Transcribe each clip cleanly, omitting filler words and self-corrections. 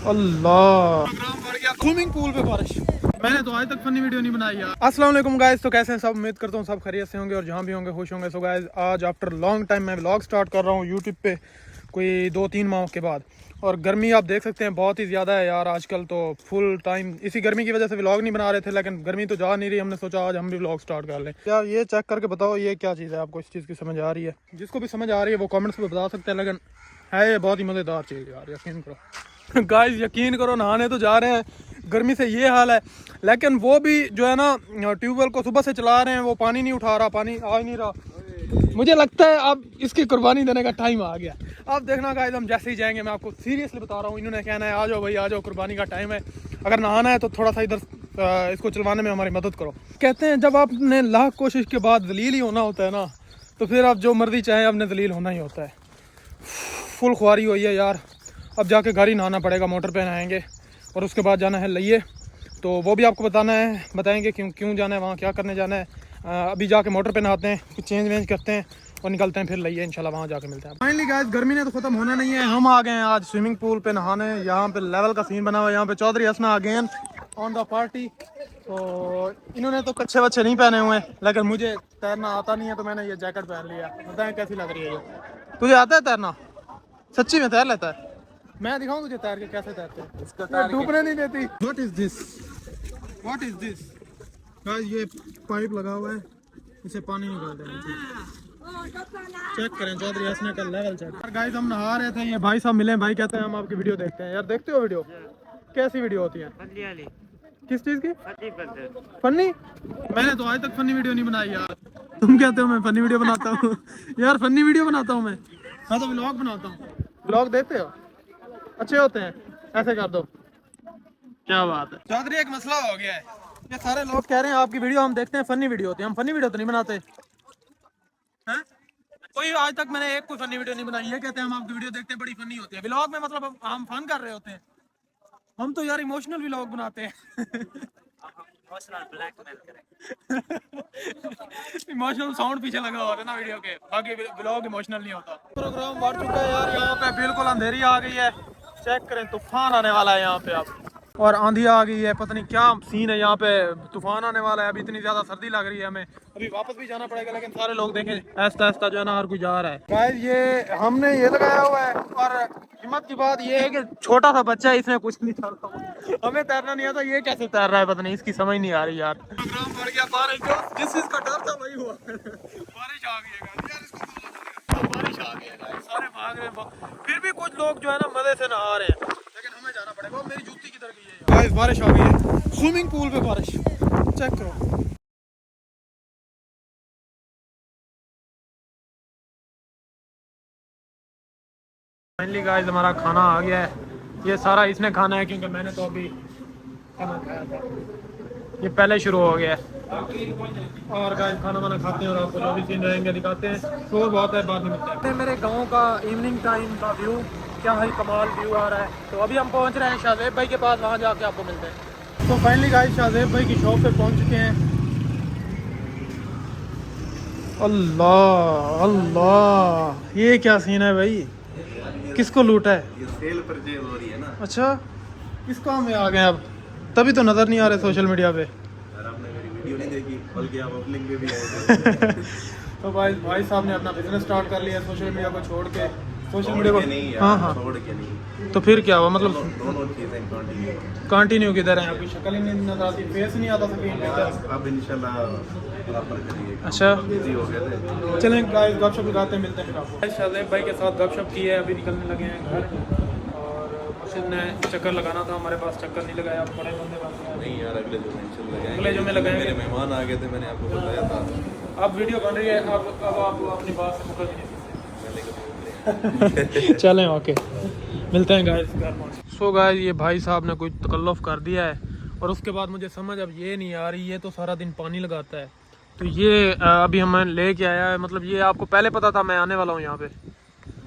अल्लाह swimming pool पे बारिश। मैंने तो आज तक फनी वीडियो नहीं बनाई यार। अस्सलाम वालेकुम गाइस, तो कैसे हैं सब? उम्मीद करता हूँ सब खैरियत से होंगे और जहाँ भी होंगे खुश होंगे। सो गाइस, आज आफ्टर लॉन्ग टाइम मैं व्लॉग स्टार्ट कर रहा हूँ यूट्यूब पे, कोई 2-3 माह के बाद। और गर्मी आप देख सकते हैं बहुत ही ज़्यादा है यार आजकल, तो फुल टाइम इसी गर्मी की वजह से व्लॉग नहीं बना रहे थे, लेकिन गर्मी तो जा नहीं रही, हमने सोचा आज हम भी व्लॉग स्टार्ट कर लें। यार ये चेक करके बताओ ये क्या चीज़ है, आपको इस चीज़ की समझ आ रही है? जिसको भी समझ आ रही है वो कमेंट्स में बता सकते हैं, लेकिन है ये बहुत ही मज़ेदार चीज़ यार, यकीन करो। गाइस यकीन करो, नहाने तो जा रहे हैं, गर्मी से ये हाल है, लेकिन वो भी जो है ना ट्यूबवेल को सुबह से चला रहे हैं, वो पानी नहीं उठा रहा, पानी आ ही नहीं रहा। मुझे लगता है अब इसकी कुर्बानी देने का टाइम आ गया। अब देखना गाइस, हम जैसे ही जाएंगे, मैं आपको सीरियसली बता रहा हूँ, इन्होंने कहना है आ जाओ भाई आ जाओ, कुर्बानी का टाइम है, अगर नहाना है तो थोड़ा सा इधर इसको चलवाने में हमारी मदद करो। कहते हैं जब आपने लाख कोशिश के बाद जलील ही होना होता है ना, तो फिर आप जो मर्जी चाहें आपने जलील होना ही होता है। फुल ख्वारी हुई है यार, अब जाके घर ही नहाना पड़ेगा, मोटर पे नहाएंगे और उसके बाद जाना है लइए, तो वो भी आपको बताएंगे क्यों जाना है वहाँ, क्या करने जाना है। अभी जाके मोटर पे नहाते हैं, कुछ चेंज वेंज करते हैं और निकलते हैं, फिर लइए इंशाल्लाह वहाँ जाके मिलते हैं। फाइनली गाइस, गर्मी ने तो ख़त्म होना नहीं है, हम आ गए हैं आज स्विमिंग पूल पे नहाने। यहाँ पे लेवल का सीन बना हुआ है, यहाँ पे चौधरी हसना अगेन ऑन द पार्टी। तो इन्होंने तो कच्छे वच्छे नहीं पहने हुए हैं, लेकिन मुझे तैरना आता नहीं है, तो मैंने ये जैकेट पहन लिया। बताएं कैसी लग रही है ये? तुझे आता है तैरना? सच्ची में तैर लेता है? मैं दिखाऊं तुझे तैर के कैसे तैरते हैं? इसको डूबने नहीं देती। What is this? What is this? Guys ये पाइप लगा हुआ है, इसे पानी निकाल देना। चेक करें चौधरी हसना का लेवल चेक। गाइस हम नहा रहे थे, ये भाई साहब मिले, भाई कहते हैं हम आपकी वीडियो देखते हैं। यार देखते हो वीडियो? कैसी वीडियो होती है? किस चीज की? फनी? मैंने तो आज तक फनी वीडियो नहीं बनाई यार। तुम कहते हो मैं फनी वीडियो बनाता हूँ? यार फनी वीडियो बनाता हूँ मैं तो व्लॉग बनाता हूँ। व्लॉग देखते हो? अच्छे होते हैं, ऐसे कर दो। क्या बात है चौधरी, एक मसला हो गया है, ये सारे लोग कह रहे हैं आपकी वीडियो हम देखते हैं फनी वीडियो होती है। हम फनी वीडियो तो नहीं बनाते हैं, कोई आज तक मैंने एक कोई फनी वीडियो नहीं बनाई है। कहते हैं हम आपकी वीडियो देखते हैं बड़ी फनी होती है। व्लॉग में मतलब हम फन कर रहे होते हैं, हम तो यार इमोशनल व्लॉग बनाते हैं। इमोशनल साउंड पीछे लगा होता है ना वीडियो के, बाकी व्लॉग इमोशनल नहीं होता। प्रोग्राम बढ़ चुका है यार, यहाँ पे बिल्कुल अंधेरी आ गई है, चेक करें तूफान आने वाला है यहाँ पे अब, और आंधी आ गई है, पता नहीं क्या सीन है यहाँ पे, तूफान आने वाला है। अभी इतनी ज्यादा सर्दी लग रही है, हमें अभी वापस भी जाना पड़ेगा, लेकिन सारे लोग देखें ऐसा ऐसा जो है ना हर कोई जा रहा है। गाइस ये हमने ये लगाया हुआ है, और हिम्मत की बात ये है कि छोटा सा बच्चा है, इसमें कुछ नहीं तैरता, हमें तैरना नहीं आता, ये कैसे तैर रहा है पता नहीं, इसकी समझ नहीं आ रही यार। प्रोग्राम बढ़ गया, बारिश जो जिस चीज का डर था वही हुआ। बारिश आ गई है यार, इसको बारिश आ गई है, सारे भाग रहे हैं, फिर भी कुछ लोग जो है ना मजे से नहा रहे हैं, लेकिन हमें जाना पड़ेगा। मेरी जूती किधर गई है? गाइस बारिश आ गई है, स्विमिंग पूल पे बारिश, चेक करो। फाइनली गाइस हमारा खाना आ गया है, ये सारा इसने खाना है क्योंकि मैंने तो अभी खाना खाया था, ये पहले शुरू हो गया है। और गाइस खाना वाना खाते हैं और आपको जो भी सीन रहेंगे दिखाते हैं। शोर बहुत है, बाद में मिलते हैं। मेरे गांव का इवनिंग टाइम का व्यू क्या है, कमाल व्यू आ रहा है। तो अभी हम पहुंच रहे हैं शाहजेब भाई के पास, वहां जाके आपको मिलते हैं। तो फाइनली गाइस शाहजेब भाई की शॉप पे पहुंच चुके हैं। अल्लाह अल्लाह, ये क्या सीन है भाई, किसको लूटा है? ये सेल परचेज हो रही है ना। अच्छा इस काम में आ गए अब, तभी तो नजर नहीं आ रहे सोशल मीडिया पे। यार आपने मेरी वीडियो नहीं देखी, बल्कि आप ओपनिंग पे भी आए थे। तो भाई साहब ने अपना बिजनेस स्टार्ट कर लिया सोशल मीडिया को छोड़ के। सोशल मीडिया को नहीं यार, हाँ हाँ छोड़ के नहीं, तो फिर क्या हुआ मतलब? दोनों चीजें कंटिन्यू। कंटिन्यू किधर है? आपकी शक्ल ही नहीं नजर आती, फेस नहीं आता स्क्रीन पे। अब इंशाल्लाह बराबर करिए। अच्छा बिजी हो गए थे। चलें गाइस गपशप लगाते हैं, मिलते हैं फिर आपको। शाहजेब भाई के साथ गपशप की है, अभी निकलने लगे हैं घर, और मुर्शिद ने चक्कर लगाना था हमारे पास, चक्कर नहीं लगाया, बड़े बंदे बन गए। नहीं यार अगले जो मेंशन लगाएंगे, अगले जो में लगाएंगे। मेरे मेहमान आ गए थे, मैंने आपको बताया था। अब वीडियो बन रही है, अब आप अपनी बात से मुकर नहीं सकते। पहले चलें ओके, मिलते हैं गाइस घर पहुंच। सो गाइस ये भाई साहब ने कोई तकल्लुफ़ कर दिया है, और उसके बाद मुझे समझ अब ये नहीं आ रही है, तो सारा दिन पानी लगाता है, तो ये अभी हमें लेके आया है। मतलब ये आपको पहले पता था मैं आने वाला हूँ यहाँ पे?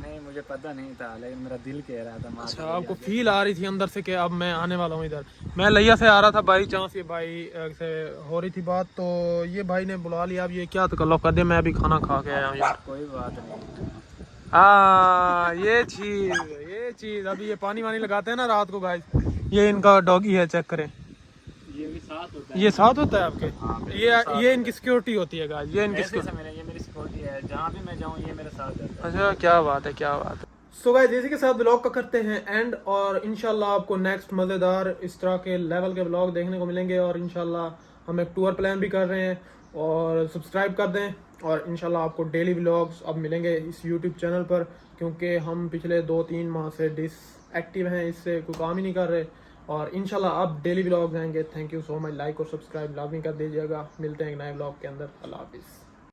नहीं मुझे पता नहीं था, लेकिन मेरा दिल कह रहा था। अच्छा आपको फील आ रही थी अंदर से कि अब मैं आने वाला हूँ इधर? मैं लिया से आ रहा था, बाई चांस ये भाई से हो रही थी बात, तो ये भाई ने बुला लिया। अब ये क्या तकल्लुफ़ कर दिया, मैं अभी खाना खा के आया हूँ यार। कोई बात नहीं। हाँ ये ये चीज अभी ये पानी वानी लगाते हैं ना रात को गाइस, ये इनका डॉगी है, चेक करें। ये भी साथ होता है। ये साथ होता है आपके? हाँ, ये इनकी सिक्योरिटी होती है गाइस, ये इनकी ऐसे मेरे ये मेरी सिक्योरिटी है, जहाँ भी मैं जाऊँ ये मेरे साथ रहता है। अच्छा क्या बात है, क्या बात है। सो गाइस इसी के साथ ब्लॉग का करते हैं एंड, और इंशाल्लाह आपको नेक्स्ट मज़ेदार इस तरह के लेवल के ब्लॉग देखने को मिलेंगे, और इंशाल्लाह हम एक टूर प्लान भी कर रहे हैं, और सब्सक्राइब कर दें, और इंशाल्लाह आपको डेली ब्लॉग्स अब मिलेंगे इस यूट्यूब चैनल पर, क्योंकि हम पिछले 2-3 माह से डिसएक्टिव हैं, इससे कोई काम ही नहीं कर रहे, और इंशाल्लाह अब डेली ब्लॉग्स आएंगे। Thank you so much, like और सब्सक्राइब लाजमी कर दीजिएगा। मिलते हैं एक नए ब्लॉग के अंदर। अल्लाह हाफिज़।